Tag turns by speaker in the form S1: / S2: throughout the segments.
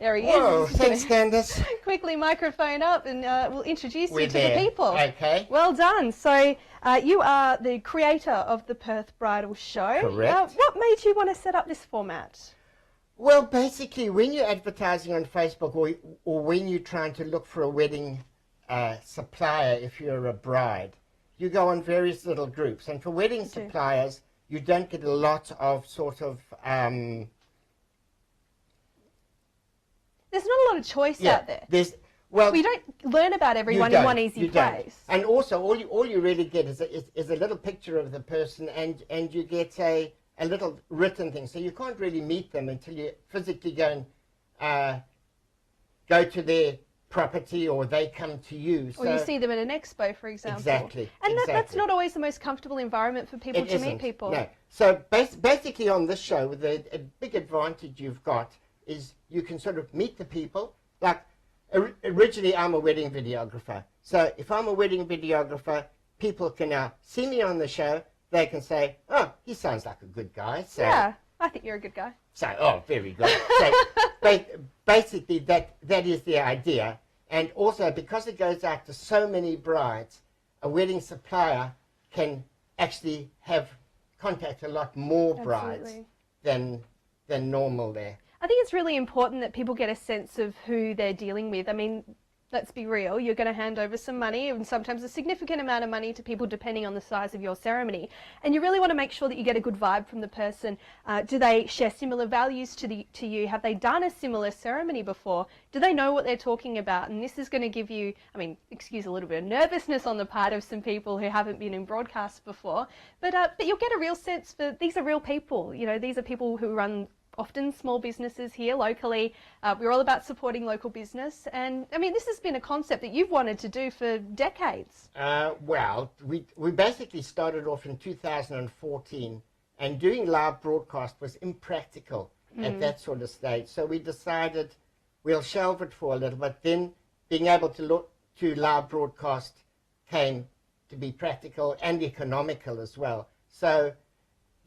S1: There he
S2: Whoa,
S1: is.
S2: thanks, Candace.
S1: Quickly microphone up and we'll introduce you to
S2: there.
S1: the people.
S2: Okay.
S1: Well done. So you are the creator of the Perth Bridal Show.
S2: Correct.
S1: What made you want to set up this format?
S2: Well, basically, when you're advertising on Facebook or when you're trying to look for a wedding supplier, if you're a bride, you go on various little groups. And for wedding suppliers, you don't get a lot of sort of...
S1: There's not a lot of choice out there.
S2: Well,
S1: you don't learn about everyone in one easy place.
S2: And also, all you really get is a little picture of the person, and you get a little written thing. So you can't really meet them until you physically go and go to their property, or they come to you.
S1: Or you see them at an expo, for example.
S2: Exactly.
S1: And that's not always the most comfortable environment for people to meet people.
S2: No. So basically on this show, a big advantage you've got is you can sort of meet the people. Like, originally I'm a wedding videographer. So if I'm a wedding videographer, people can now see me on the show. They can say, oh, he sounds like a good guy. So,
S1: yeah, I think you're a good guy.
S2: So, oh, very good. So basically that is the idea. And also, because it goes out to so many brides, a wedding supplier can actually have contact a lot more brides than normal there.
S1: I think it's really important that people get a sense of who they're dealing with. I mean, let's be real, you're going to hand over some money, and sometimes a significant amount of money, to people depending on the size of your ceremony. And you really want to make sure that you get a good vibe from the person. Do they share similar values to you? Have they done a similar ceremony before? Do they know what they're talking about? And this is going to give you, I mean, excuse a little bit of nervousness on the part of some people who haven't been in broadcast before, but you'll get a real sense for these are real people. You know, these are people who run often small businesses here locally. We're all about supporting local business, and I mean, this has been a concept that you've wanted to do for decades.
S2: Well, we basically started off in 2014, and doing live broadcast was impractical at that sort of stage. So we decided we'll shelve it for a little, but then being able to look to live broadcast came to be practical and economical as well. So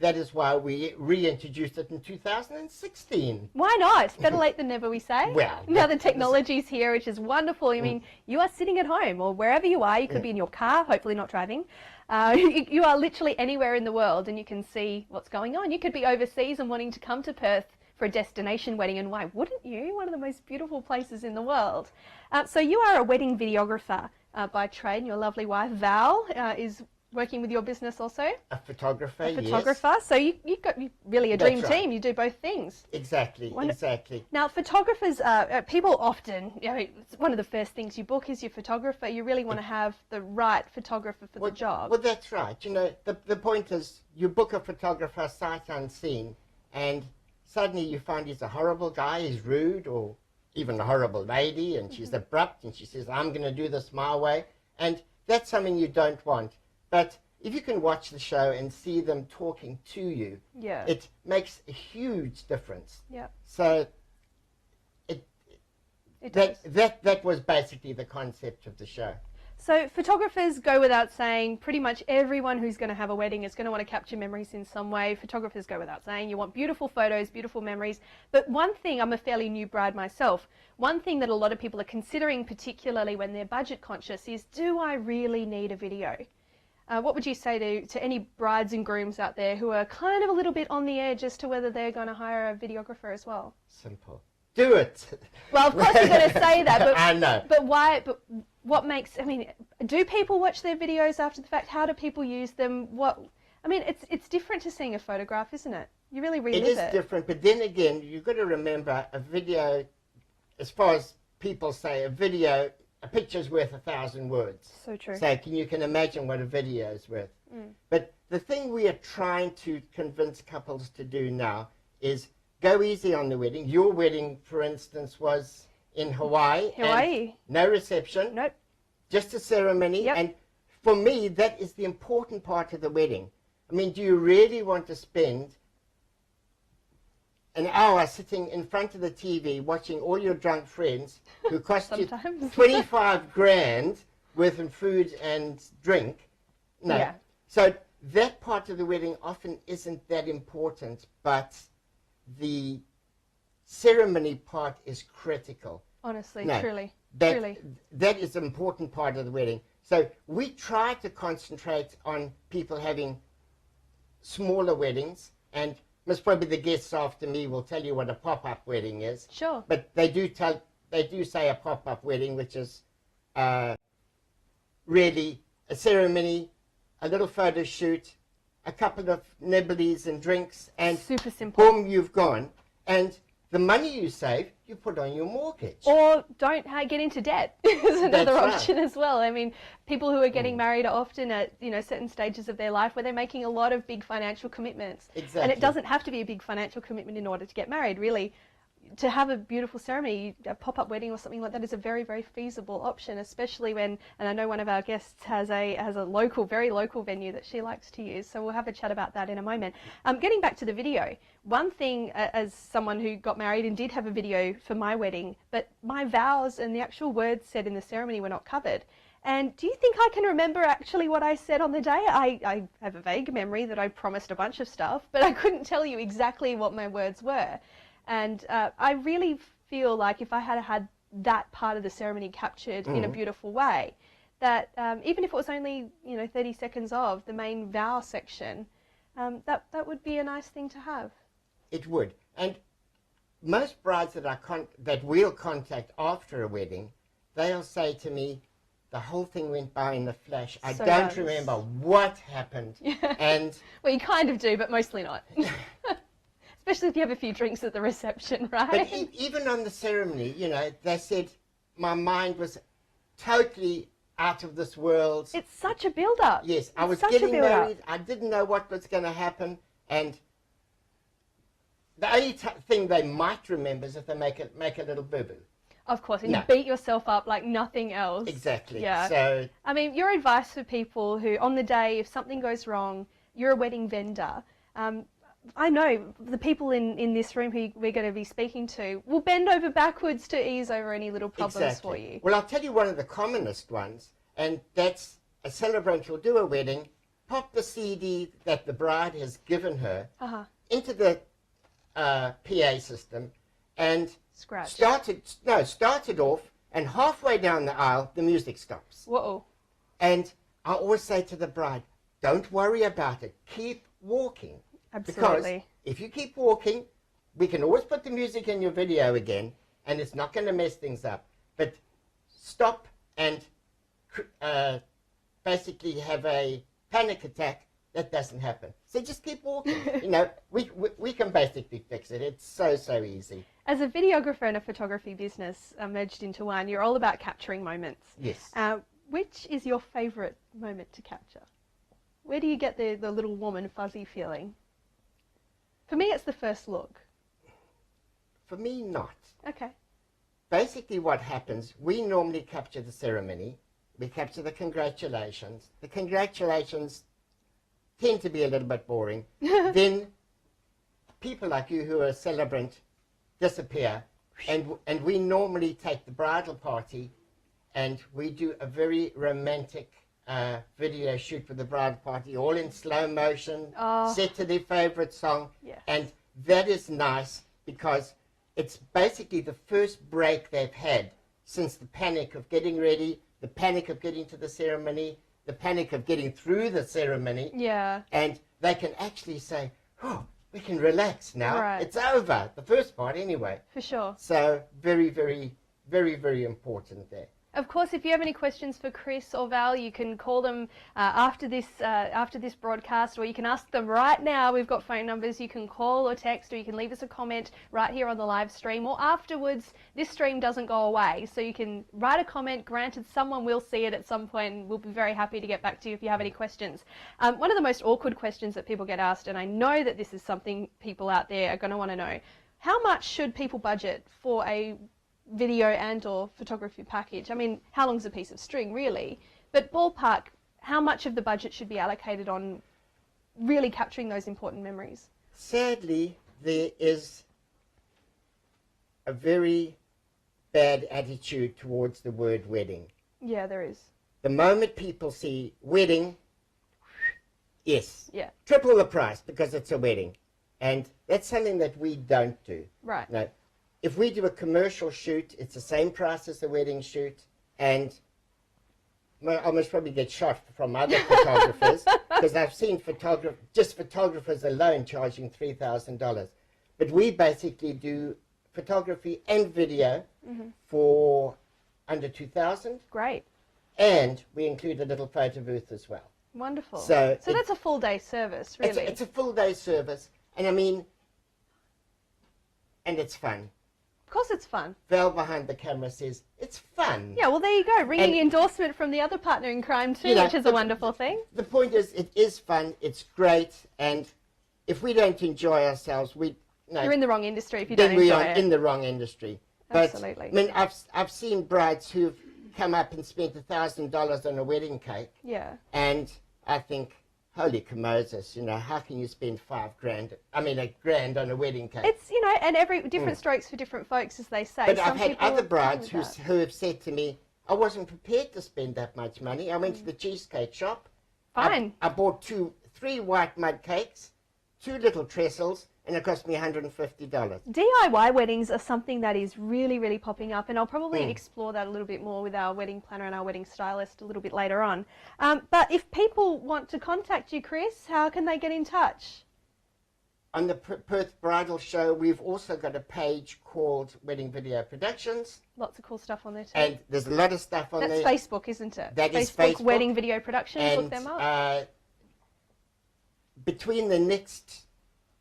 S2: that is why we reintroduced it in 2016.
S1: Why not? Better late than never, we say.
S2: Well,
S1: now the technology's here, which is wonderful. I mean, you are sitting at home or wherever you are. You could be in your car, hopefully not driving. You are literally anywhere in the world, and you can see what's going on. You could be overseas and wanting to come to Perth for a destination wedding, and why wouldn't you? One of the most beautiful places in the world. So you are a wedding videographer by trade, and your lovely wife, Val, is working with your business also?
S2: A photographer,
S1: yes. So you've got really a dream team. You do both things.
S2: Exactly, exactly.
S1: Now, photographers, people often, you know, it's one of the first things you book is your photographer. You really want to have the right photographer for the job.
S2: Well, that's right. You know, the point is you book a photographer sight unseen, and suddenly you find he's a horrible guy, he's rude, or even a horrible lady, and she's abrupt, and she says, I'm going to do this my way. And that's something you don't want. But if you can watch the show and see them talking to you, it makes a huge difference.
S1: Yeah.
S2: So that was basically the concept of the show.
S1: So photographers go without saying. Pretty much everyone who's going to have a wedding is going to want to capture memories in some way. Photographers go without saying. You want beautiful photos, beautiful memories. But one thing, I'm a fairly new bride myself, one thing that a lot of people are considering, particularly when they're budget conscious, is, do I really need a video? What would you say to any brides and grooms out there who are kind of a little bit on the edge as to whether they're going to hire a videographer as well?
S2: Simple. Do it.
S1: Well, of course you're going to say that, but
S2: I know.
S1: But why? But what makes? I mean, do people watch their videos after the fact? How do people use them? What? I mean, it's different to seeing a photograph, isn't it? You really relive it.
S2: It is different, but then again, you've got to remember a video, as far as people say, a picture's worth 1,000 words.
S1: So true.
S2: So you can imagine what a video is worth. But the thing we are trying to convince couples to do now is go easy on the wedding. Your wedding, for instance, was in Hawaii.
S1: Hawaii.
S2: No reception.
S1: Nope.
S2: Just a ceremony.
S1: Yep.
S2: And for me, that is the important part of the wedding. I mean, do you really want to spend an hour sitting in front of the TV watching all your drunk friends who cost you 25 grand worth of food and drink? No.
S1: Yeah.
S2: So that part of the wedding often isn't that important, but the ceremony part is critical.
S1: Honestly,
S2: No,
S1: truly.
S2: That is an important part of the wedding. So we try to concentrate on people having smaller weddings, and most probably the guests after me will tell you what a pop-up wedding is.
S1: Sure.
S2: But they do say a pop-up wedding, which is really a ceremony, a little photo shoot, a couple of nibblies and drinks, and
S1: super simple.
S2: boom, you've gone. And the money you save, you put on your mortgage.
S1: Or don't get into debt is another
S2: That's
S1: option
S2: right.
S1: as well. I mean, people who are getting married are often at certain stages of their life where they're making a lot of big financial commitments.
S2: Exactly.
S1: And it doesn't have to be a big financial commitment in order to get married, really. To have a beautiful ceremony, a pop-up wedding or something like that is a very, very feasible option, especially when, and I know one of our guests has a local, very local venue that she likes to use, so we'll have a chat about that in a moment. Getting back to the video, one thing as someone who got married and did have a video for my wedding, but my vows and the actual words said in the ceremony were not covered. And do you think I can remember actually what I said on the day? I have a vague memory that I promised a bunch of stuff, but I couldn't tell you exactly what my words were. And I really feel like if I had that part of the ceremony captured in a beautiful way, that even if it was only 30 seconds of the main vow section, that would be a nice thing to have.
S2: It would. And most brides that we'll contact after a wedding, they'll say to me, the whole thing went by in a flash. I don't remember what happened. And
S1: well, you kind of do, but mostly not. Especially if you have a few drinks at the reception, right?
S2: But even on the ceremony, they said my mind was totally out of this world.
S1: It's such a build-up.
S2: Yes, I was getting married. I didn't know what was going to happen. And the only thing they might remember is if they make a little boo-boo.
S1: Of course, and you beat yourself up like nothing else.
S2: Exactly.
S1: Yeah.
S2: So,
S1: I mean, your advice for people who, on the day, if something goes wrong, you're a wedding vendor. I know the people in this room who we're going to be speaking to will bend over backwards to ease over any little problems for you.
S2: Well, I'll tell you one of the commonest ones, and that's a celebrant will do a wedding, pop the CD that the bride has given her into the PA system, and started off, and halfway down the aisle, the music stops.
S1: Whoa.
S2: And I always say to the bride, don't worry about it. Keep walking.
S1: Absolutely.
S2: Because if you keep walking, we can always put the music in your video again, and it's not going to mess things up. But stop and basically have a panic attack. That doesn't happen. So just keep walking. We can basically fix it. It's so easy. As
S1: a videographer and a photography business merged into one, you're all about capturing moments.
S2: Yes.
S1: Which is your favourite moment to capture? Where do you get the little warm and fuzzy feeling? For me, it's the first look.
S2: For me, not.
S1: Okay.
S2: Basically what happens, we normally capture the ceremony. We capture the congratulations. The congratulations tend to be a little bit boring. Then people like you who are a celebrant disappear, and we normally take the bridal party and we do a very romantic video shoot for the bridal party, all in slow motion, set to their favorite song.
S1: Yes.
S2: And that is nice because it's basically the first break they've had since the panic of getting ready, the panic of getting to the ceremony, the panic of getting through the ceremony.
S1: Yeah.
S2: And they can actually say, oh, we can relax now.
S1: Right.
S2: It's over. The first part anyway.
S1: For sure.
S2: So very, very, very, very important there.
S1: Of course, if you have any questions for Chris or Val, you can call them after this broadcast, or you can ask them right now. We've got phone numbers. You can call or text, or you can leave us a comment right here on the live stream, or afterwards. This stream doesn't go away, so you can write a comment. Granted, someone will see it at some point, and we'll be very happy to get back to you if you have any questions. One of the most awkward questions that people get asked, and I know that this is something people out there are going to want to know, how much should people budget for a video and or photography package? I mean, how long's a piece of string, really? But ballpark, how much of the budget should be allocated on really capturing those important memories?
S2: Sadly, there is a very bad attitude towards the word wedding.
S1: Yeah, there is.
S2: The moment people see wedding, yes,
S1: yeah,
S2: triple the price because it's a wedding. And that's something that we don't do.
S1: Right.
S2: No, if we do a commercial shoot, it's the same price as the wedding shoot, and I must probably get shot from other photographers because I've seen photographers alone charging $3,000. But we basically do photography and video for under $2,000.
S1: Great.
S2: And we include a little photo booth as well.
S1: Wonderful.
S2: So
S1: that's a full day service, really.
S2: It's a full day service. And I mean, and it's fun.
S1: Of course it's fun.
S2: Val behind the camera says, it's fun.
S1: Yeah, well, there you go. Ringing endorsement from the other partner in crime too, which is a wonderful thing.
S2: The point is, it is fun. It's great. And if we don't enjoy ourselves,
S1: you're in the wrong industry if you don't enjoy it.
S2: Then we are in the wrong industry.
S1: Absolutely.
S2: But, I mean, I've seen brides who've come up and spent $1,000 on a wedding cake.
S1: Yeah.
S2: And I think, holy Moses, how can you spend $1,000 on a wedding cake?
S1: It's, and every different strokes for different folks, as they say.
S2: But I've had other brides who have said to me, I wasn't prepared to spend that much money. I went to the cheesecake shop.
S1: Fine.
S2: I bought 3 white mud cakes, 2 little trestles, and it cost me $150.
S1: DIY weddings are something that is really, really popping up, and I'll probably explore that a little bit more with our wedding planner and our wedding stylist a little bit later on. But if people want to contact you, Chris, how can they get in touch?
S2: On the Perth Bridal Show, we've also got a page called Wedding Video Productions.
S1: Lots of cool stuff on there too.
S2: And there's a lot of stuff on there.
S1: That's Facebook, isn't it?
S2: That is
S1: Facebook. Wedding Video Productions,
S2: and,
S1: look them up.
S2: Between the next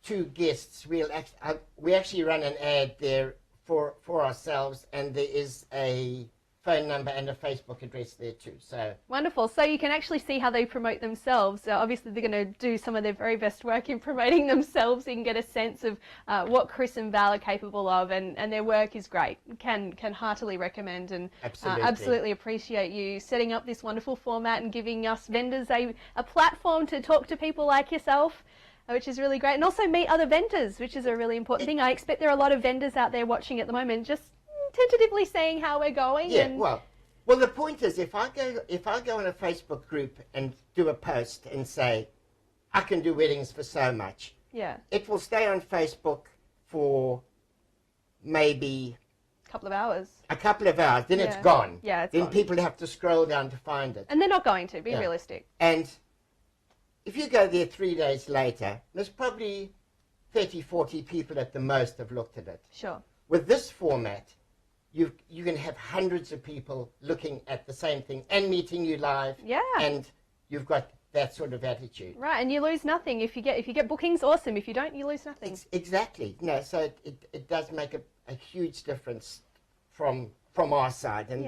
S2: 2 guests, we actually run an ad there for ourselves, and there is a phone number and a Facebook address there too. So
S1: wonderful. So you can actually see how they promote themselves. Obviously, they're going to do some of their very best work in promoting themselves. So you can get a sense of what Chris and Val are capable of, and their work is great. Can heartily recommend and absolutely appreciate you setting up this wonderful format and giving us vendors a platform to talk to people like yourself, which is really great, and also meet other vendors, which is a really important thing. I expect there are a lot of vendors out there watching at the moment, just tentatively seeing how we're going.
S2: Yeah, well, the point is, if I go on a Facebook group and do a post and say, I can do weddings for so much, it will stay on Facebook for maybe
S1: a couple of hours.
S2: Then it's gone.
S1: Yeah, it's
S2: then
S1: gone.
S2: People have to scroll down to find it.
S1: And they're not going to, be realistic.
S2: And if you go there 3 days later, there's probably 30, 40 people at the most have looked at it.
S1: Sure.
S2: With this format, you can have hundreds of people looking at the same thing and meeting you live.
S1: Yeah.
S2: And you've got that sort of attitude.
S1: Right, and you lose nothing. If you get bookings, awesome. If you don't, you lose nothing.
S2: Exactly. No, so it does make a huge difference from our side. And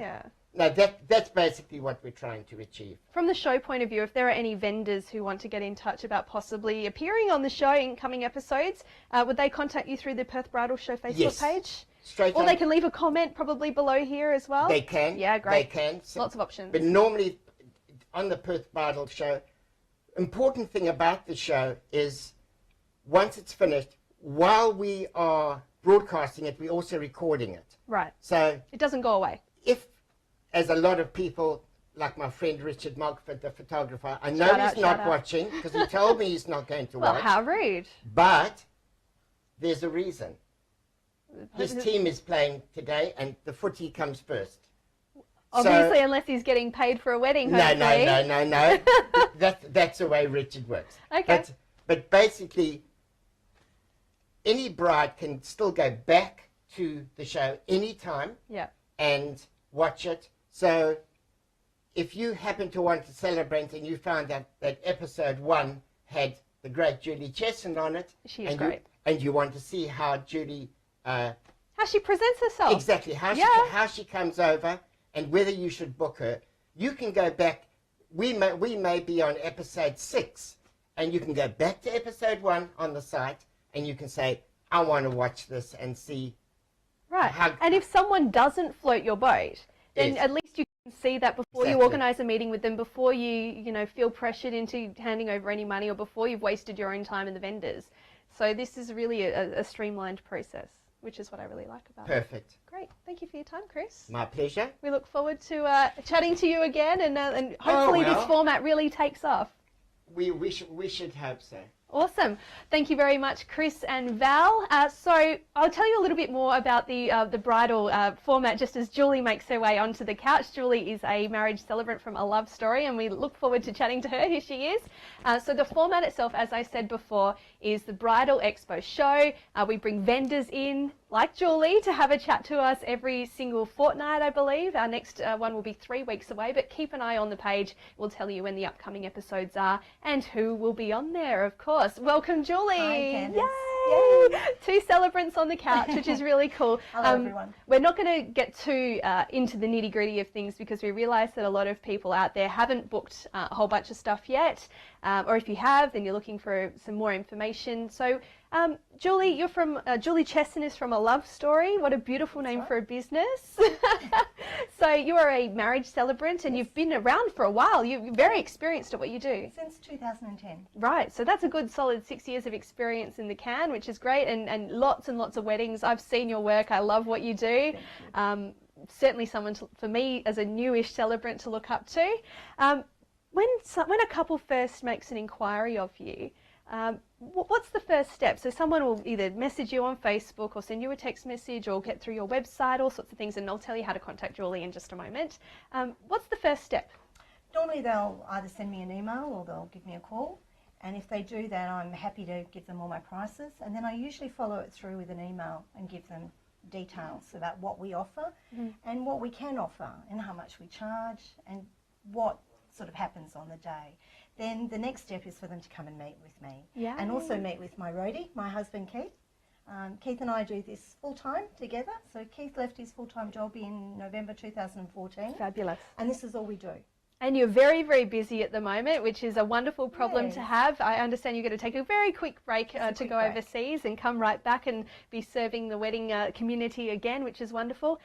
S2: no, that's basically what we're trying to achieve.
S1: From the show point of view, if there are any vendors who want to get in touch about possibly appearing on the show in coming episodes, would they contact you through the Perth Bridal Show Facebook page?
S2: Straight
S1: or
S2: on.
S1: they can leave a comment probably below here as well?
S2: They can.
S1: Yeah, great.
S2: They can. So,
S1: lots of options.
S2: But normally on the Perth Bridal Show, important thing about the show is once it's finished, while we are broadcasting it, we're also recording it.
S1: Right.
S2: So
S1: it doesn't go away.
S2: If, as a lot of people, like my friend Richard Mogford, the photographer, I know he's not watching because he told me he's not going to watch.
S1: Well, how rude.
S2: But there's a reason. His team is playing today, and the footy comes first.
S1: Obviously, unless he's getting paid for a wedding, hopefully.
S2: No. That's the way Richard works.
S1: Okay.
S2: But basically, any bride can still go back to the show anytime and watch it. So if you happen to want to celebrate and you found out that episode 1 had the great Julie Chesson on it,
S1: she is great.
S2: And you want to see how Julie...
S1: how she presents herself.
S2: Exactly, how she comes over and whether you should book her. You can go back, we may be on episode 6, and you can go back to episode 1 on the site, and you can say, I want to watch this and see.
S1: Right, and if someone doesn't float your boat, then at least you can see that before you organise a meeting with them, before you feel pressured into handing over any money, or before you've wasted your own time and the vendors. So this is really a streamlined process, which is what I really like about it.
S2: Perfect.
S1: Great. Thank you for your time, Chris.
S2: My pleasure.
S1: We look forward to chatting to you again, and hopefully this format really takes off.
S2: We should hope so.
S1: Awesome. Thank you very much, Chris and Val. So I'll tell you a little bit more about the bridal format just as Julie makes her way onto the couch. Julie is a marriage celebrant from A Love Story, and we look forward to chatting to her. Here she is. So the format itself, as I said before, is the Bridal Expo show. We bring vendors in, like Julie, to have a chat to us every single fortnight, I believe. Our next one will be 3 weeks away, but keep an eye on the page. We'll tell you when the upcoming episodes are and who will be on there, of course. Welcome, Julie.
S3: Hi, Candace.
S1: Yay! 2 celebrants on the couch, which is really cool.
S3: Hello, everyone.
S1: We're not going to get too into the nitty-gritty of things because we realise that a lot of people out there haven't booked a whole bunch of stuff yet. Or if you have, then you're looking for some more information. So, Julie, you're from Julie Chesson is from A Love Story. What a beautiful name for a business. So you are a marriage celebrant, and you've been around for a while. You're very experienced at what you do.
S3: Since 2010.
S1: Right, so that's a good solid 6 years of experience in the can, which is great, and lots of weddings. I've seen your work. I love what you do. Certainly someone for me as a newish celebrant to look up to. When a couple first makes an inquiry of you, what's the first step? So someone will either message you on Facebook or send you a text message or get through your website, all sorts of things, and I'll tell you how to contact Julie in just a moment. What's the first step?
S3: Normally they'll either send me an email or they'll give me a call. And if they do that, I'm happy to give them all my prices. And then I usually follow it through with an email and give them details about what we offer and what we can offer and how much we charge and what sort of happens on the day. Then the next step is for them to come and meet with me.
S1: Yeah.
S3: And also meet with my roadie, my husband Keith. Keith and I do this full-time together. So Keith left his full-time job in November 2014.
S1: Fabulous.
S3: And this is all we do.
S1: And you're very, very busy at the moment, which is a wonderful problem
S3: Yes.
S1: to have. I understand you're going to take a very quick break to
S3: quick
S1: go
S3: break.
S1: overseas and come right back and be serving the wedding community again, which is wonderful.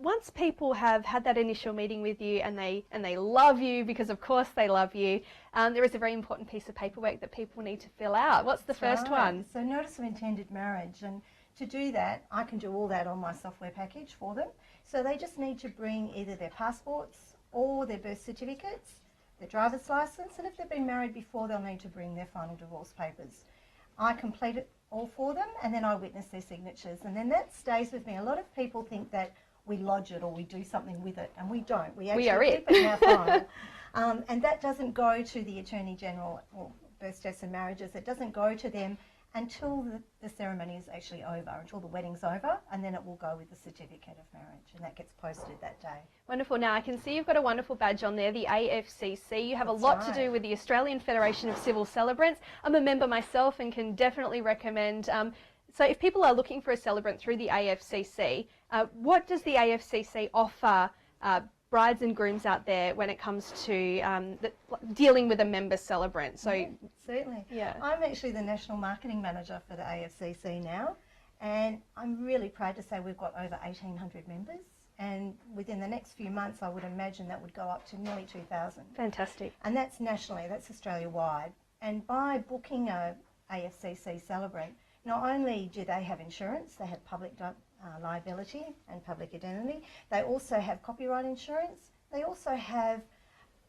S1: Once people have had that initial meeting with you and they love you, because of course they love you, there is a very important piece of paperwork that people need to fill out. What's the first
S3: Right.
S1: one?
S3: So notice of intended marriage, and to do that I can do all that on my software package for them. So they just need to bring either their passports or their birth certificates, their driver's license, and if they've been married before they'll need to bring their final divorce papers. I complete it all for them and then I witness their signatures, and then that stays with me. A lot of people think that we lodge it or we do something with it, and we don't. We actually
S1: are it.
S3: keep it in our file. And that doesn't go to the Attorney General or births, deaths and marriages. It doesn't go to them until the ceremony is actually over, until the wedding's over, and then it will go with the certificate of marriage, and that gets posted that day.
S1: Wonderful. Now I can see you've got a wonderful badge on there, the AFCC. You have
S3: That's
S1: a lot to
S3: right.
S1: do with the Australian Federation of Civil Celebrants. I'm a member myself and can definitely recommend. So if people are looking for a celebrant through the AFCC, what does the AFCC offer brides and grooms out there when it comes to dealing with a member celebrant? So
S3: Certainly.
S1: Yeah.
S3: I'm actually the National Marketing Manager for the AFCC now, and I'm really proud to say we've got over 1,800 members, and within the next few months I would imagine that would go up to nearly 2,000.
S1: fantastic.
S3: And that's nationally, that's Australia-wide. And by booking a AFCC celebrant, not only do they have insurance, they have public liability and public indemnity, they also have copyright insurance, they also have,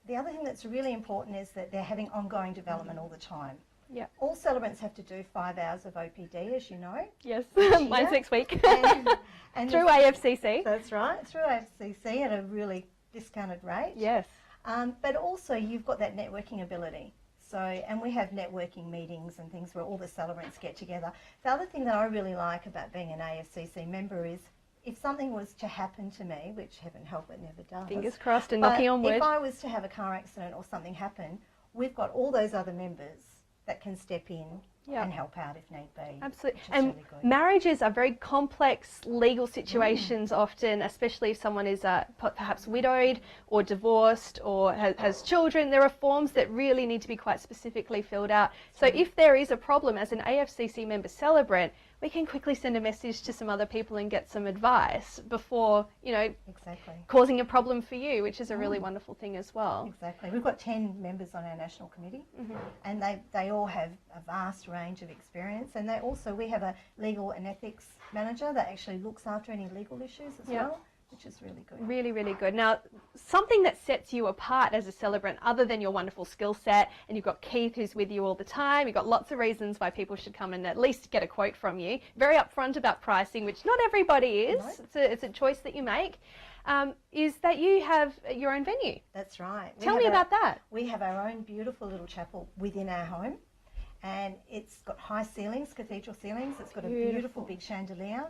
S3: the other thing that's really important is that they're having ongoing development all the time.
S1: Yeah.
S3: All celebrants have to do 5 hours of OPD, as you know.
S1: Yes.
S3: year.
S1: Mine's next week.
S3: And
S1: Through AFCC.
S3: That's right, through AFCC at a really discounted rate.
S1: Yes.
S3: But also you've got that networking ability. So, and we have networking meetings and things where all the celebrants get together. The other thing that I really like about being an AFCC member is if something was to happen to me, which heaven help it never does.
S1: Fingers crossed and
S3: but
S1: knocking on wood.
S3: if I was to have a car accident or something happen, we've got all those other members that can step in
S1: Yeah.
S3: and help out if need be.
S1: Absolutely.
S3: which is
S1: And
S3: really good.
S1: marriages are very complex legal situations often, especially if someone is perhaps widowed or divorced or has children. There are forms that really need to be quite specifically filled out. So if there is a problem as an AFCC member celebrant, we can quickly send a message to some other people and get some advice before,
S3: Exactly.
S1: causing a problem for you, which is a really wonderful thing as well.
S3: Exactly. We've got 10 members on our national committee, and they all have a vast range of experience, and we have a legal and ethics manager that actually looks after any legal issues as
S1: Yeah.
S3: well. which is really good.
S1: Really, really good. Now, something that sets you apart as a celebrant, other than your wonderful skill set, and you've got Keith who's with you all the time, you've got lots of reasons why people should come and at least get a quote from you. Very upfront about pricing, which not everybody is.
S3: No.
S1: It's a choice that you make. Is that you have your own venue.
S3: That's right.
S1: Tell me about that.
S3: We have our own beautiful little chapel within our home, and it's got high ceilings, cathedral ceilings. It's got a beautiful big chandelier.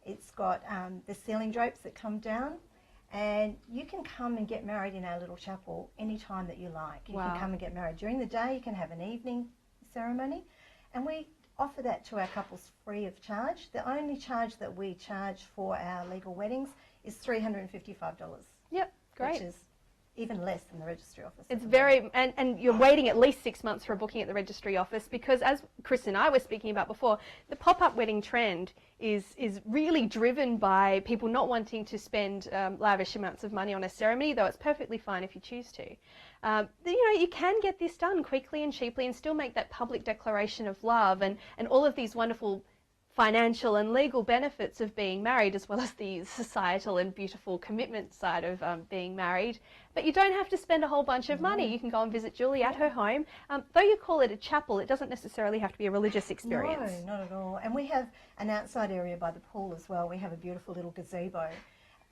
S3: It's got the ceiling drapes that come down, and you can come and get married in our little chapel anytime that you like. You can come and get married during the day. You can have an evening ceremony, and we offer that to our couples free of charge. The only charge that we charge for our legal weddings is $355.
S1: Yep, great.
S3: Which is even less than the registry office.
S1: It's very, and you're waiting at least 6 months for a booking at the registry office, because as Chris and I were speaking about before, the pop-up wedding trend is really driven by people not wanting to spend lavish amounts of money on a ceremony, though it's perfectly fine if you choose to. You can get this done quickly and cheaply and still make that public declaration of love and all of these wonderful financial and legal benefits of being married, as well as the societal and beautiful commitment side of being married. But you don't have to spend a whole bunch of money. You can go and visit Julie at her home. Though you call it a chapel, it doesn't necessarily have to be a religious experience.
S3: No, not at all. And we have an outside area by the pool as well. We have a beautiful little gazebo.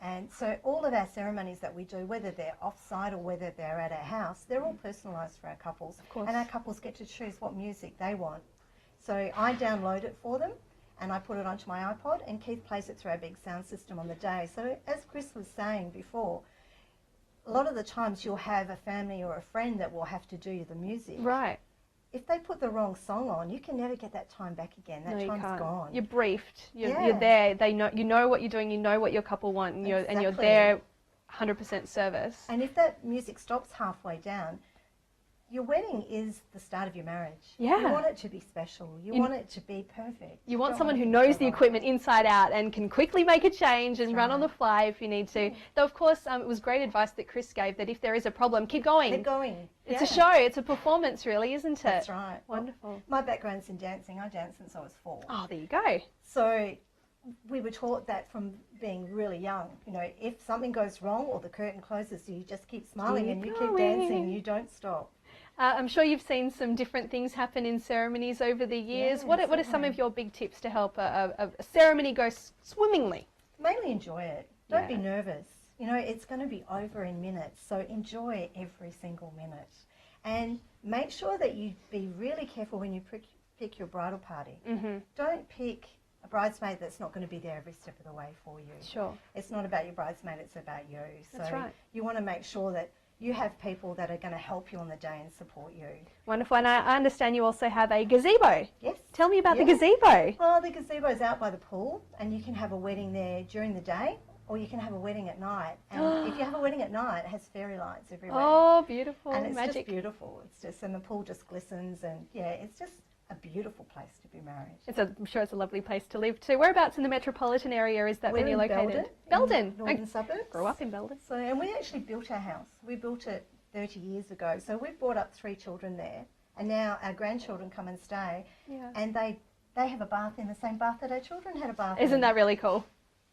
S3: And so all of our ceremonies that we do, whether they're off-site or whether they're at our house, they're all personalised for our couples.
S1: Of course.
S3: And our couples get to choose what music they want. So I download it for them, and I put it onto my iPod, and Keith plays it through our big sound system on the day. So as Chris was saying before, a lot of the times you'll have a family or a friend that will have to do the music.
S1: Right.
S3: If they put the wrong song on, you can never get that time back again. That time's gone.
S1: You're briefed. You're there. They know. You know what you're doing. You know what your couple want, and you're there, 100% service.
S3: And if that music stops halfway down, your wedding is the start of your marriage.
S1: Yeah.
S3: You want it to be special. You want it to be perfect.
S1: You want someone who knows the equipment inside out and can quickly make a change and run on the fly if you need to. Though, of course, it was great advice that Chris gave, that if there is a problem, keep going.
S3: Keep going.
S1: It's a show. It's a performance, really, isn't it?
S3: That's right.
S1: Wonderful.
S3: Well, my background's in dancing. I danced since I was 4.
S1: Oh, there you go.
S3: So we were taught that from being really young. You know, if something goes wrong or the curtain closes, you just keep smiling and you keep dancing. You don't stop.
S1: I'm sure you've seen some different things happen in ceremonies over the years.
S3: Yeah,
S1: what are some of your big tips to help a ceremony go swimmingly?
S3: Mainly enjoy it. Don't be nervous. You know, it's going to be over in minutes, so enjoy every single minute. And make sure that you be really careful when you pick your bridal party. Mm-hmm. Don't pick a bridesmaid that's not going to be there every step of the way for you.
S1: Sure.
S3: It's not about your bridesmaid, it's about you.
S1: That's right.
S3: You want to make sure that you have people that are going to help you on the day and support you.
S1: Wonderful. And I understand you also have a gazebo.
S3: Yes.
S1: Tell me about the gazebo.
S3: Well, the gazebo is out by the pool, and you can have a wedding there during the day, or you can have a wedding at night. And if you have a wedding at night, it has fairy lights everywhere.
S1: Oh, beautiful.
S3: And it's
S1: magic.
S3: just beautiful. It's just, and the pool just glistens, and it's just a beautiful place to be married.
S1: I'm sure it's a lovely place to live too. Whereabouts in the metropolitan area is that venue located? Belden.
S3: Northern suburbs.
S1: Grew up in Belden.
S3: So, and we actually built our house. We built it 30 years ago. So we've brought up 3 children there, and now our grandchildren come and stay. Yeah. And they have a bath in the same bath that our children had a bath in.
S1: Isn't that really cool?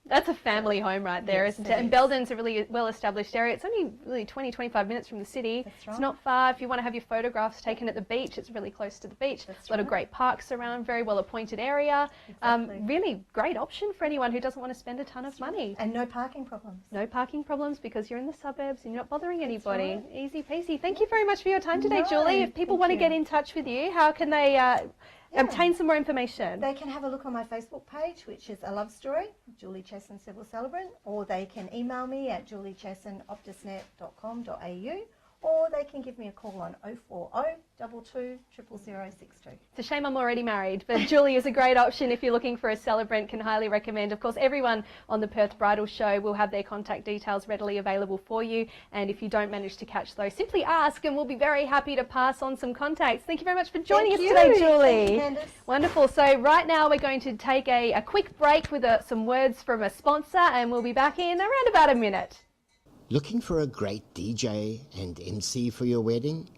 S1: That's a family home right there, isn't it? And Belden's a really well-established area. It's only really 20, 25 minutes from the city.
S3: That's right.
S1: It's not far. If you want to have your photographs taken at the beach, it's really close to the beach.
S3: That's
S1: a lot of great parks around, very well-appointed area.
S3: Exactly.
S1: Really great option for anyone who doesn't want to spend a ton of money.
S3: And no parking problems.
S1: No parking problems because you're in the suburbs and you're not bothering anybody. Easy peasy. Thank you very much for your time today, Julie. If people want to get in touch with you, how can they obtain some more information?
S3: They can have a look on my Facebook page, which is A Love Story, Julie Chesson Civil Celebrant, or they can email me at juliechessonoptusnet.com.au, or they can give me a call on 040 22 00062.
S1: It's a shame I'm already married, but Julie is a great option if you're looking for a celebrant. Can highly recommend. Of course, everyone on the Perth Bridal Show will have their contact details readily available for you, and if you don't manage to catch those, simply ask and we'll be very happy to pass on some contacts. Thank you very much for joining us today, Julie.
S3: Thank you, Candace.
S1: Wonderful. So right now we're going to take a quick break with some words from a sponsor, and we'll be back in around about a minute.
S2: Looking for a great DJ and MC for your wedding?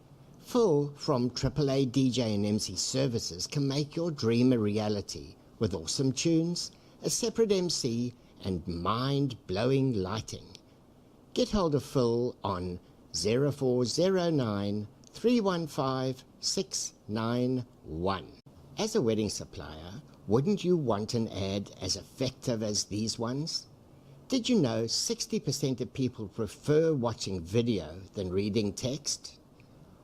S2: Phil from AAA DJ and MC Services can make your dream a reality with awesome tunes, a separate MC, and mind-blowing lighting. Get hold of Phil on 0409 315 691. As a wedding supplier, wouldn't you want an ad as effective as these ones? Did you know 60% of people prefer watching video than reading text?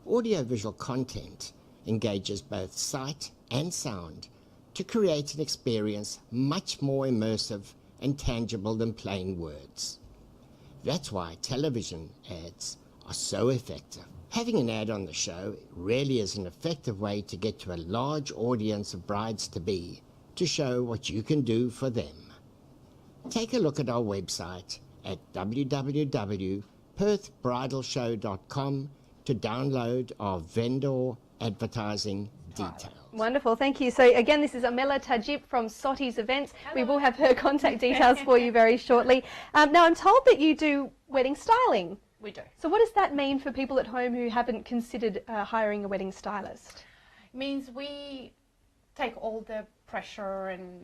S2: Audiovisual content engages both sight and sound to create an experience much more immersive and tangible than plain words. That's why television ads are so effective. Having an ad on the show really is an effective way to get to a large audience of brides-to-be to show what you can do for them. Take a look at our website at www.perthbridalshow.com to download our vendor advertising details.
S1: Wonderful, thank you. So again, this is Amela Tajib from Sotti's Events. Hello. We will have her contact details for you very shortly. Now, I'm told that you do wedding styling.
S4: We do.
S1: So what does that mean for people at home who haven't considered hiring a wedding stylist?
S4: It means we take all the pressure and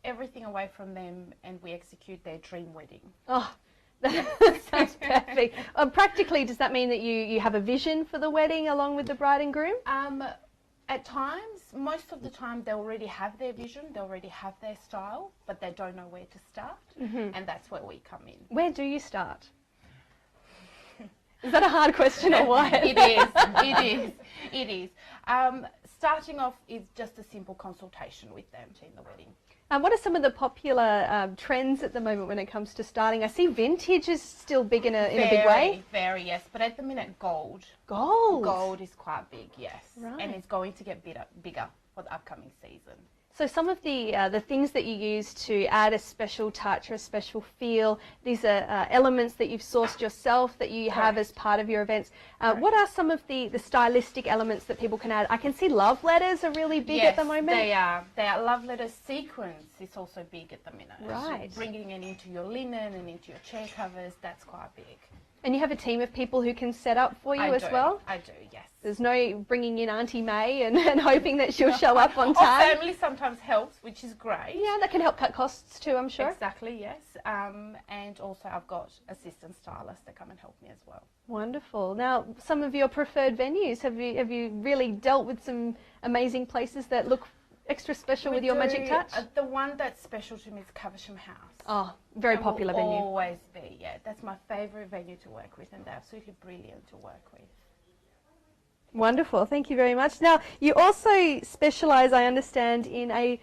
S4: everything away from them, and we execute their dream wedding.
S1: Oh, that sounds perfect. Practically, does that mean that you have a vision for the wedding along with the bride and groom?
S4: At times, most of the time, they already have their vision, they already have their style, but they don't know where to start, and that's where we come in.
S1: Where do you start? Is that a hard question or what?
S4: It is. Starting off is just a simple consultation with them in the wedding.
S1: What are some of the popular trends at the moment when it comes to styling? I see vintage is still big in a big way.
S4: Very, yes. But at the minute, gold.
S1: Gold?
S4: Gold is quite big, yes.
S1: Right.
S4: And it's going to get bigger for the upcoming season.
S1: So some of the things that you use to add a special touch or a special feel, these are elements that you've sourced yourself that you have as part of your events. What are some of the stylistic elements that people can add? I can see love letters are really big at the moment.
S4: They are. Love letter sequence is also big at the minute.
S1: Right.
S4: So bringing it into your linen and into your chair covers, that's quite big.
S1: And you have a team of people who can set up for you well?
S4: I do, yes.
S1: There's no bringing in Auntie May and hoping that she'll show up on time.
S4: Or family sometimes helps, which is great.
S1: Yeah, that can help cut costs too, I'm sure.
S4: Exactly, yes. And also I've got assistant stylists that come and help me as well.
S1: Wonderful. Now, some of your preferred venues, have you really dealt with some amazing places that look extra special with your magic touch?
S4: The one that's special to me is Caversham House.
S1: Oh, very popular venue.
S4: Will always be, yeah. That's my favourite venue to work with, and they're absolutely brilliant to work with.
S1: Wonderful, thank you very much. Now, you also specialise, I understand, in a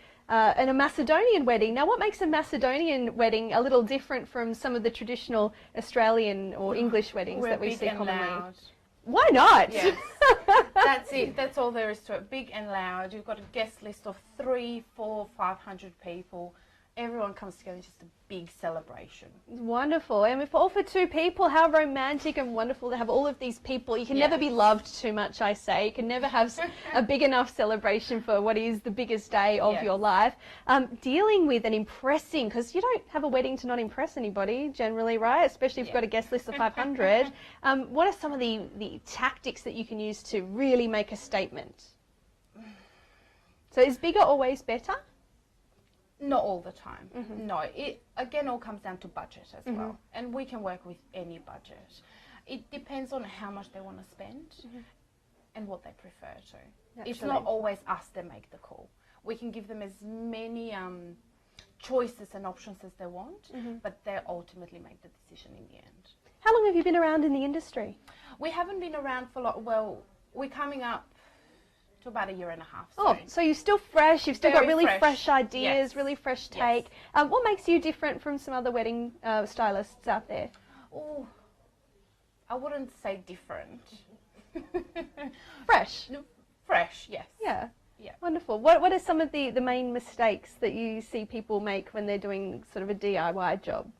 S1: Macedonian wedding. Now, what makes a Macedonian wedding a little different from some of the traditional Australian or English weddings that we see commonly?
S4: Loud.
S1: Why not?
S4: Yes. That's it. That's all there is to it. Big and loud. You've got a guest list of 300, 400, 500 people. Everyone comes together. It's just a big celebration.
S1: Wonderful. And if all for two people, how romantic and wonderful to have all of these people. You can never be loved too much, I say. You can never have a big enough celebration for what is the biggest day of your life. Dealing with and impressing, because you don't have a wedding to not impress anybody generally, right? Especially if you've got a guest list of 500. What are some of the tactics that you can use to really make a statement? So is bigger always better?
S4: Not all the time. No, it again all comes down to budget as well, and we can work with any budget. It depends on how much they want to spend and what they prefer to.
S1: Naturally.
S4: It's not always us that make the call. We can give them as many choices and options as they want, but they ultimately make the decision in the end.
S1: How long have you been around in the industry?
S4: We haven't been around for well, we're coming up to about 1.5 years.
S1: Oh, so you're still fresh, you've still got really fresh ideas, really fresh take.
S4: Yes.
S1: What makes you different from some other wedding stylists out there?
S4: Oh, I wouldn't say different.
S1: Fresh?
S4: Fresh, yes.
S1: Yeah.
S4: Yeah.
S1: Wonderful. What are some of the main mistakes that you see people make when they're doing sort of a DIY job?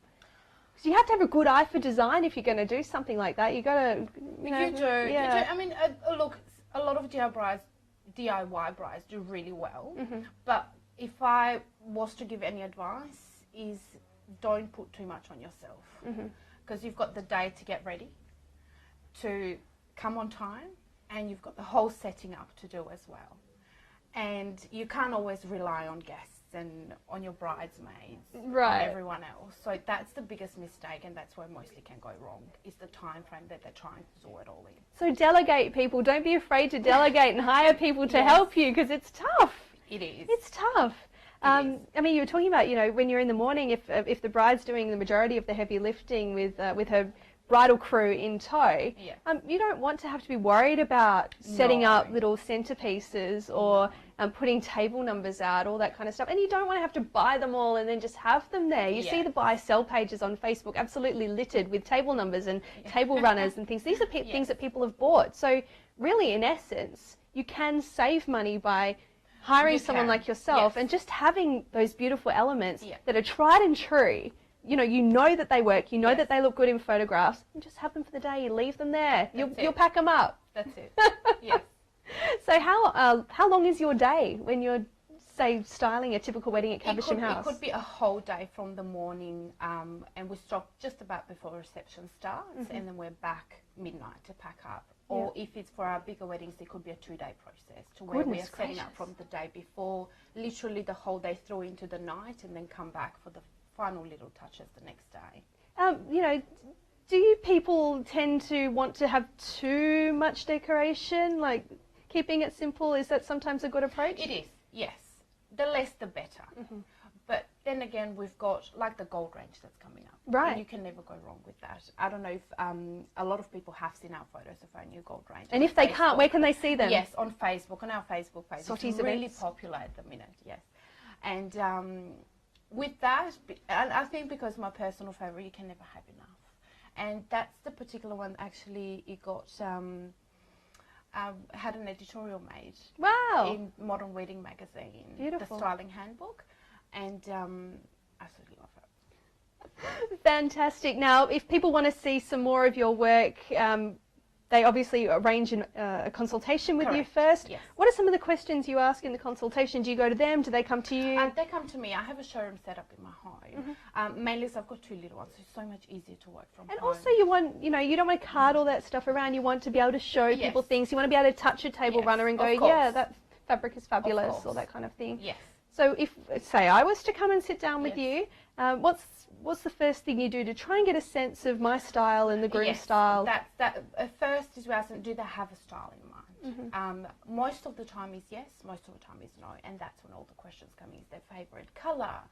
S1: Because you have to have a good eye for design if you're going to do something like that. You got to, you know.
S4: You do. I mean, look, a lot of DIY brides do really well, but if I was to give any advice is don't put too much on yourself, because you've got the day to get ready, to come on time, and you've got the whole setting up to do as well, and you can't always rely on guests and on your bridesmaids,
S1: Right.
S4: on everyone else. So that's the biggest mistake, and that's where mostly can go wrong, is the time frame that they're trying to do it all in.
S1: So delegate, people. Don't be afraid to delegate and hire people to help you, because it's tough.
S4: It is.
S1: It's tough. I mean, you were talking about, when you're in the morning, if the bride's doing the majority of the heavy lifting with her bridal crew in tow, you don't want to have to be worried about setting up little centerpieces or putting table numbers out, all that kind of stuff. And you don't want to have to buy them all and then just have them there. You see the buy-sell pages on Facebook absolutely littered with table numbers and table runners and things. These are things that people have bought. So really, in essence, you can save money by hiring someone like yourself and just having those beautiful elements that are tried and true. You know that they work, you know that they look good in photographs, and just have them for the day. You leave them there. You'll pack them up.
S4: That's it. Yes.
S1: So how long is your day when you're, say, styling a typical wedding at Caversham House?
S4: It could be a whole day from the morning, and we stop just about before reception starts, and then we're back midnight to pack up. Or if it's for our bigger weddings, it could be a 2-day process to where we are setting up from the day before, literally the whole day through into the night, and then come back for the final little touches the next day.
S1: Do you people tend to want to have too much decoration? Like, keeping it simple, is that sometimes a good approach?
S4: It is, yes. The less the better. But then again, we've got like the gold range that's coming up.
S1: Right.
S4: And you can never go wrong with that. I don't know if a lot of people have seen our photos of our new gold range.
S1: And if they can't, where can they see them?
S4: Yes, on Facebook, on our Facebook page.
S1: Sotti's
S4: it's really
S1: events.
S4: popular at the minute, yes. And with that, and I think because my personal favourite, you can never have enough. And that's the particular one, actually, it got, had an editorial made.
S1: Wow.
S4: In Modern Wedding magazine.
S1: Beautiful.
S4: The styling handbook. And absolutely love it.
S1: Fantastic. Now, if people want to see some more of your work, they obviously arrange a consultation with you first.
S4: Yes.
S1: What are some of the questions you ask in the consultation? Do you go to them? Do they come to you?
S4: They come to me. I have a showroom set up in my home. Mainly, so I've got 2 little ones, so it's so much easier to work from
S1: And
S4: home.
S1: also, you want, you don't want to cart all that stuff around. You want to be able to show people things. You want to be able to touch a table runner and go, yeah, that fabric is fabulous, all that kind of thing.
S4: Yes.
S1: So if, say, I was to come and sit down with you, what's the first thing you do to try and get a sense of my style and the groom's style?
S4: That first is we ask them, do they have a style in mind? Most of the time is yes, most of the time is no, and that's when all the questions come in. Is their favourite colour,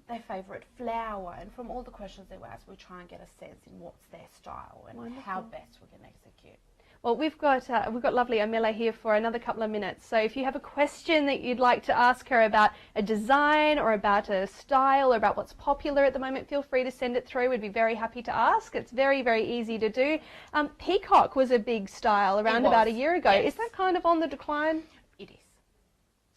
S4: their favourite flower, and from all the questions they ask, we try and get a sense in what's their style and how best we can execute.
S1: Well, we've got lovely Amela here for another couple of minutes. So if you have a question that you'd like to ask her about a design or about a style or about what's popular at the moment, feel free to send it through. We'd be very happy to ask. It's very, very easy to do. Peacock was a big style around about a year ago.
S4: Yes.
S1: Is that kind of on the decline?
S4: It is.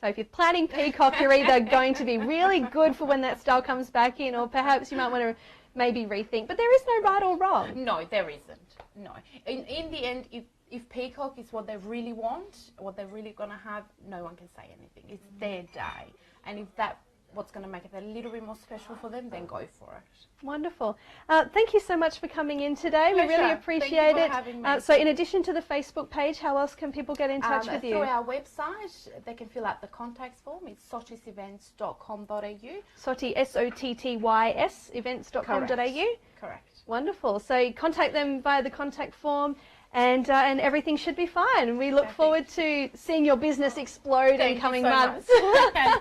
S1: So if you're planning peacock, you're either going to be really good for when that style comes back in, or perhaps you might want to maybe rethink. But there is no right or wrong.
S4: No, there isn't. No. In the end, if peacock is what they really want, what they're really going to have, no one can say anything. It's their day. And if that's what's going to make it a little bit more special for them, then go for it.
S1: Wonderful. Thank you so much for coming in today.
S4: Pleasure.
S1: We really appreciate
S4: Thank you
S1: it.
S4: for having me.
S1: So in addition to the Facebook page, how else can people get in touch with you?
S4: Through our website, they can fill out the contacts form. It's sottisevents.com.au.
S1: Sotti, SOTTYS, events.com.au.
S4: Correct.
S1: Wonderful. So contact them via the contact form, and everything should be fine. We look forward to seeing your business explode in coming months.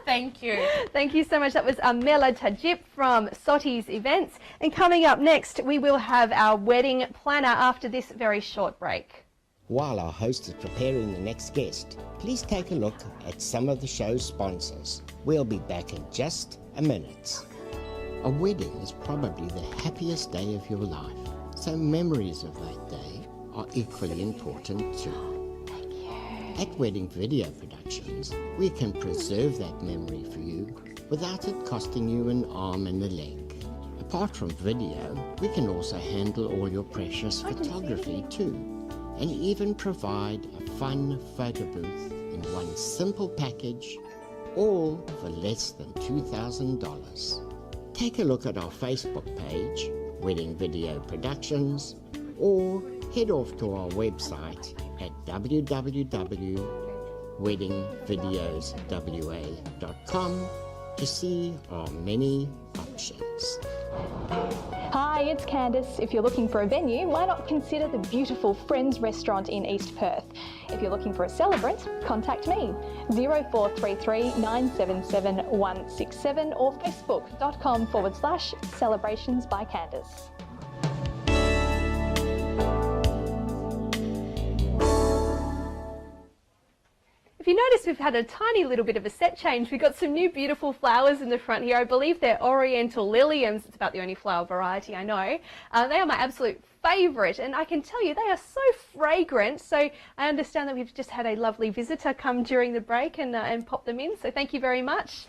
S4: Thank you.
S1: Thank you so much. That was Amela Tajip from Sotti's Events. And coming up next, we will have our wedding planner after this very short break.
S2: While our host is preparing the next guest, please take a look at some of the show's sponsors. We'll be back in just a minute. A wedding is probably the happiest day of your life, so memories of that day are equally important too. At Wedding Video Productions, we can preserve that memory for you without it costing you an arm and a leg. Apart from video, we can also handle all your precious photography too, and even provide a fun photo booth in one simple package, all for less than $2,000. Take a look at our Facebook page, Wedding Video Productions, or head off to our website at www.weddingvideoswa.com to see our many functions.
S5: Hi, it's Candice. If you're looking for a venue, why not consider the beautiful Friends restaurant in East Perth? If you're looking for a celebrant, contact me, 0433 977 167 or facebook.com/celebrations by Candice.
S1: If you notice, we've had a tiny little bit of a set change. We've got some new beautiful flowers in the front here. I believe they're Oriental Liliums. It's about the only flower variety I know. They are my absolute favourite, and I can tell you they are so fragrant. So I understand that we've just had a lovely visitor come during the break and pop them in. So thank you very much.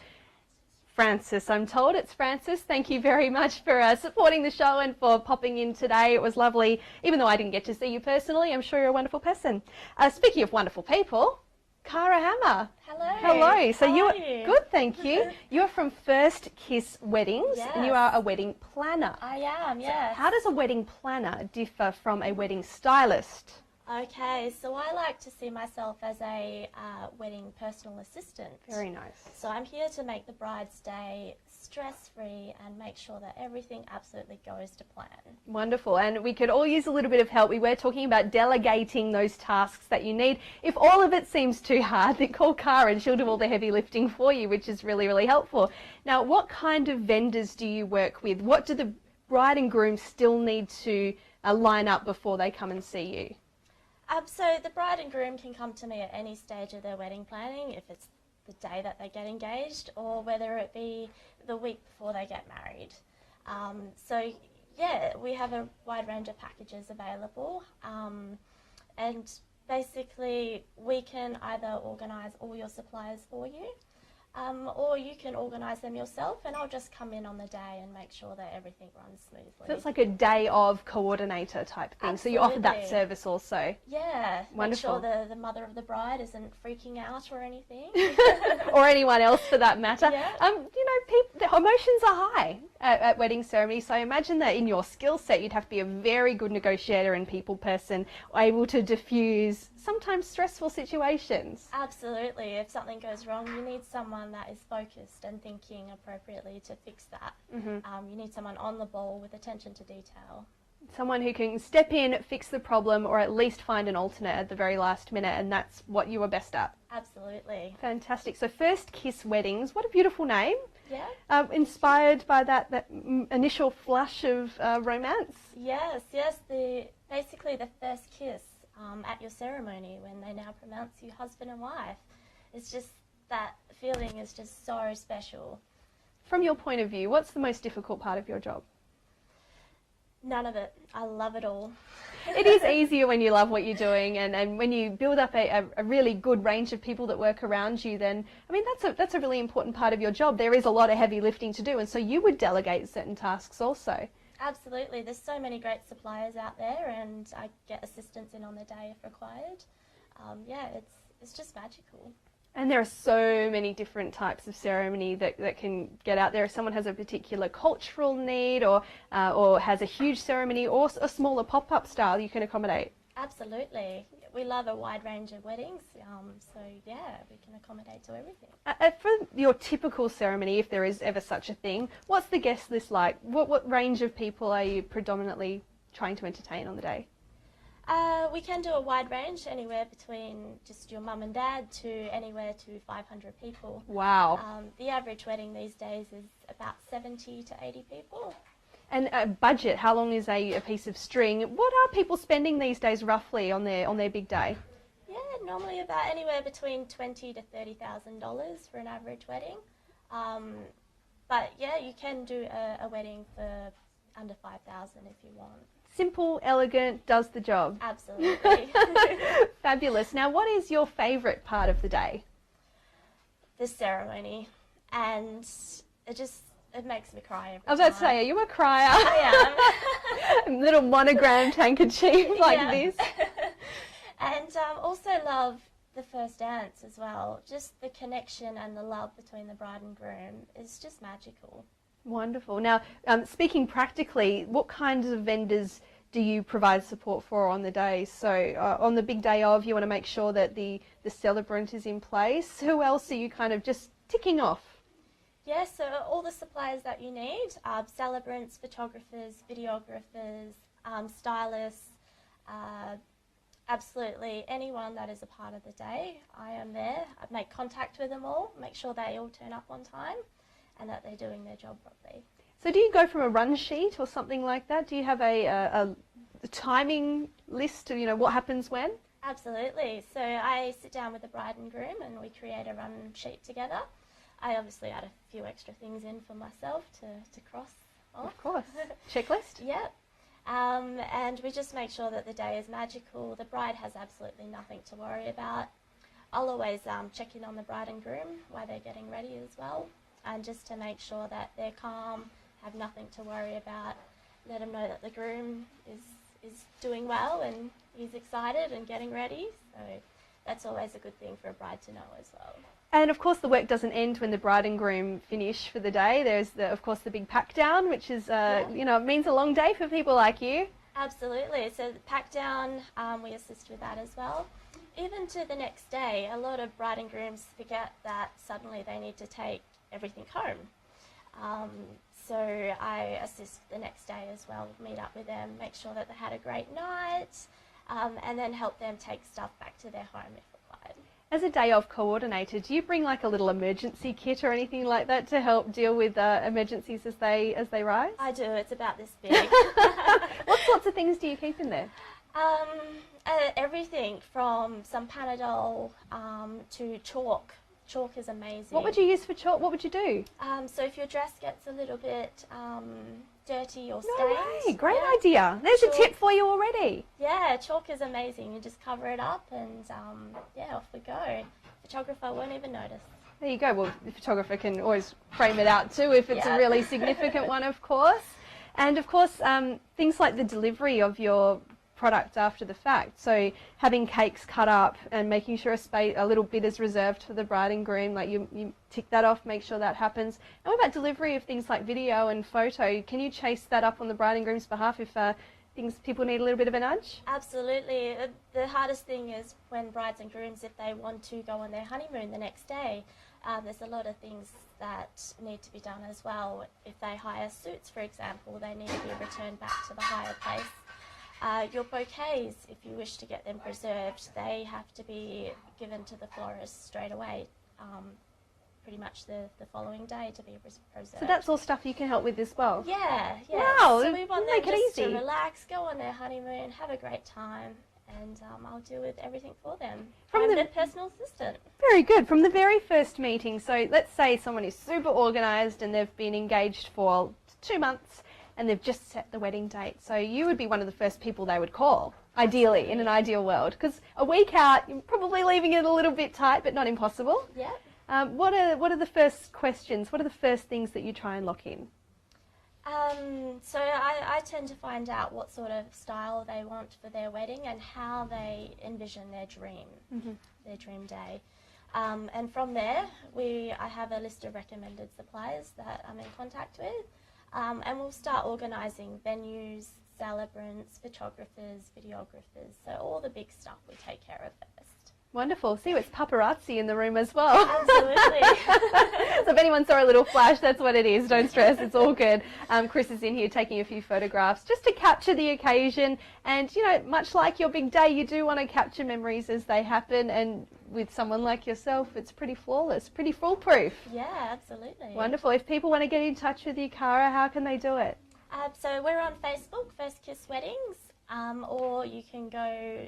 S1: Francis, I'm told it's Francis. Thank you very much for supporting the show and for popping in today. It was lovely. Even though I didn't get to see you personally, I'm sure you're a wonderful person. Speaking of wonderful people, Cara Hammer.
S6: Hello.
S1: Hello. So
S6: How are you?
S1: Good, thank you. You're from First Kiss Weddings, and you are a wedding planner.
S6: I am, yes.
S1: How does a wedding planner differ from a wedding stylist?
S6: Okay, so I like to see myself as a wedding personal assistant.
S1: Very nice.
S6: So I'm here to make the bride's day stress-free and make sure that everything absolutely goes to plan.
S1: Wonderful. And we could all use a little bit of help. We were talking about delegating those tasks that you need. If all of it seems too hard, then call Cara and she'll do all the heavy lifting for you, which is really, really helpful. Now, what kind of vendors do you work with? What do the bride and groom still need to line up before they come and see you?
S6: So the bride and groom can come to me at any stage of their wedding planning, if it's the day that they get engaged or whether it be the week before they get married. So yeah, we have a wide range of packages available, and basically we can either organise all your suppliers for you, or you can organise them yourself, and I'll just come in on the day and make sure that everything runs smoothly.
S1: So it's like a day of coordinator type thing.
S6: Absolutely.
S1: So you offer that service also.
S6: Yeah,
S1: Wonderful.
S6: make sure the mother of the bride isn't freaking out or anything.
S1: Or anyone else for that matter.
S6: Yeah.
S1: You know, the emotions are high at wedding ceremonies, so I imagine that in your skill set you'd have to be a very good negotiator and people person, able to diffuse sometimes stressful situations.
S6: Absolutely. If something goes wrong, you need someone that is focused and thinking appropriately to fix that. You need someone on the ball with attention to detail.
S1: Someone who can step in, fix the problem, or at least find an alternate at the very last minute, and that's what you are best at.
S6: Absolutely.
S1: Fantastic. So First Kiss Weddings, what a beautiful name.
S6: Yeah.
S1: Inspired by that initial flush of romance.
S6: Yes. Basically the first kiss at your ceremony when they now pronounce you husband and wife. It's just that feeling is just so special.
S1: From your point of view, what's the most difficult part of your job?
S6: None of it. I love it all.
S1: It is easier when you love what you're doing, and when you build up a really good range of people that work around you, then, I mean, that's a really important part of your job. There is a lot of heavy lifting to do, and so you would delegate certain tasks also.
S6: Absolutely. There's so many great suppliers out there, and I get assistance in on the day if required. Yeah, it's just magical.
S1: And there are so many different types of ceremony that can get out there. If someone has a particular cultural need or has a huge ceremony or a smaller pop-up style, you can accommodate.
S6: Absolutely. We love a wide range of weddings, so yeah, we can accommodate to everything.
S1: For your typical ceremony, if there is ever such a thing, what's the guest list like? What range of people are you predominantly trying to entertain on the day?
S6: We can do a wide range, anywhere between just your mum and dad to anywhere to 500 people.
S1: Wow.
S6: The average wedding these days is about 70 to 80 people.
S1: And budget, how long is a piece of string? What are people spending these days roughly on their big day?
S6: Yeah, normally about anywhere between $20,000 to $30,000 for an average wedding. But yeah, you can do a wedding for under $5,000 if you want.
S1: Simple, elegant, does the job.
S6: Absolutely.
S1: Fabulous. Now, what is your favourite part of the day?
S6: The ceremony, and it makes me cry every time.
S1: I was about to say, are you a crier?
S6: I am.
S1: Little monogrammed handkerchief like this.
S6: And also love the first dance as well. Just the connection and the love between the bride and groom is just magical. Wonderful.
S1: Now, speaking practically, what kinds of vendors do you provide support for on the day? So on the big day of, you want to make sure that the celebrant is in place. Who else are you kind of just ticking off?
S6: Yes, so all the suppliers that you need, celebrants, photographers, videographers, stylists, absolutely anyone that is a part of the day, I am there. I make contact with them all, make sure they all turn up on time and that they're doing their job properly.
S1: So do you go from a run sheet or something like that? Do you have a timing list of, you know, what happens when?
S6: Absolutely. So I sit down with the bride and groom and we create a run sheet together. I obviously add a few extra things in for myself to cross off.
S1: Of course. Checklist?
S6: Yep. And we just make sure that the day is magical. The bride has absolutely nothing to worry about. I'll always check in on the bride and groom while they're getting ready as well, and just to make sure that they're calm, have nothing to worry about, let them know that the groom is doing well and he's excited and getting ready. So that's always a good thing for a bride to know as well.
S1: And of course the work doesn't end when the bride and groom finish for the day. There's of course the big pack down, which is you know, it means a long day for people like you.
S6: Absolutely. So the pack down, we assist with that as well. Even to the next day, a lot of bride and grooms forget that suddenly they need to take everything home. So I assist the next day as well, meet up with them, make sure that they had a great night, and then help them take stuff back to their home if required.
S1: As a day of coordinator, do you bring like a little emergency kit or anything like that to help deal with emergencies as they rise?
S6: I do. It's about this big.
S1: What sorts of things do you keep in there?
S6: Everything from some Panadol to chalk. Chalk is amazing.
S1: What would you use for chalk? What would you do?
S6: So if your dress gets a little bit dirty or
S1: No
S6: stained.
S1: way, great idea. There's a tip for you already.
S6: Yeah, chalk is amazing. You just cover it up and yeah, off we go. Photographer won't even notice.
S1: There you go. Well, the photographer can always frame it out too if it's a really significant one, of course. And of course, things like the delivery of your product after the fact. So having cakes cut up and making sure a little bit is reserved for the bride and groom, like you tick that off, make sure that happens. And what about delivery of things like video and photo? Can you chase that up on the bride and groom's behalf if people need a little bit of a nudge?
S6: Absolutely. The hardest thing is when brides and grooms, if they want to go on their honeymoon the next day, there's a lot of things that need to be done as well. If they hire suits, for example, they need to be returned back to the hire place. Your bouquets, if you wish to get them preserved, they have to be given to the florist straight away, pretty much the following day to be preserved.
S1: So that's all stuff you can help with as well?
S6: Yeah.
S1: Wow,
S6: so we want them
S1: make it
S6: just
S1: easy.
S6: to relax, go on their honeymoon, have a great time, and I'll deal with everything for them. I'm their personal assistant.
S1: Very good. From the very first meeting, so let's say someone is super organised and they've been engaged for 2 months and they've just set the wedding date. So you would be one of the first people they would call, ideally, in an ideal world. Because a week out, you're probably leaving it a little bit tight, but not impossible.
S6: Yeah.
S1: What are the first questions? What are the first things that you try and lock in?
S6: So I tend to find out what sort of style they want for their wedding and how they envision their dream day. And from there, I have a list of recommended suppliers that I'm in contact with. And we'll start organising venues, celebrants, photographers, videographers. So all the big stuff we take care of first.
S1: Wonderful. See, it's paparazzi in the room as well.
S6: Absolutely.
S1: So if anyone saw a little flash, that's what it is. Don't stress. It's all good. Chris is in here taking a few photographs just to capture the occasion. And, you know, much like your big day, you do want to capture memories as they happen. And with someone like yourself, it's pretty flawless, pretty foolproof.
S6: Yeah, absolutely.
S1: Wonderful. If people want to get in touch with you, Cara, how can they do it?
S6: So we're on Facebook, First Kiss Weddings, or you can go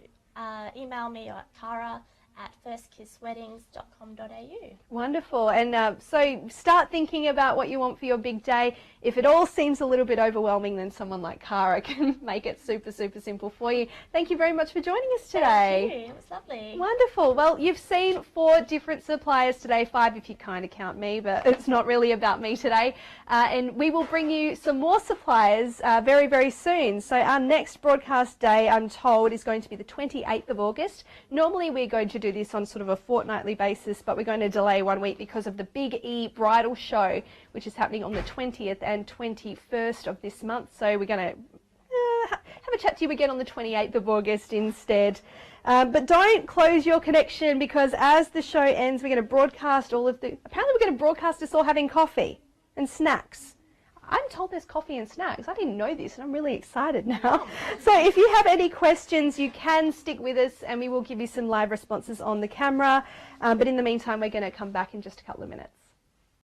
S6: email me at cara@firstkissweddings.com.au.
S1: Wonderful. And so start thinking about what you want for your big day. If it all seems a little bit overwhelming, then someone like Cara can make it super, super simple for you. Thank you very much for joining us today.
S6: Thank you. It was lovely.
S1: Wonderful. Well, you've seen 4 different suppliers today, 5 if you kind of count me, but it's not really about me today. And we will bring you some more suppliers very, very soon. So our next broadcast day, I'm told, is going to be the 28th of August. Normally we're going to do this on sort of a fortnightly basis, but we're going to delay 1 week because of the Big E Bridal Show, which is happening on the 20th and 21st of this month. So we're going to have have a chat to you again on the 28th of August instead. But don't close your connection, because as the show ends, we're going to broadcast apparently we're going to broadcast us all having coffee and snacks. I'm told there's coffee and snacks. I didn't know this, and I'm really excited now. So if you have any questions, you can stick with us, and we will give you some live responses on the camera. But in the meantime, we're going to come back in just a couple of minutes.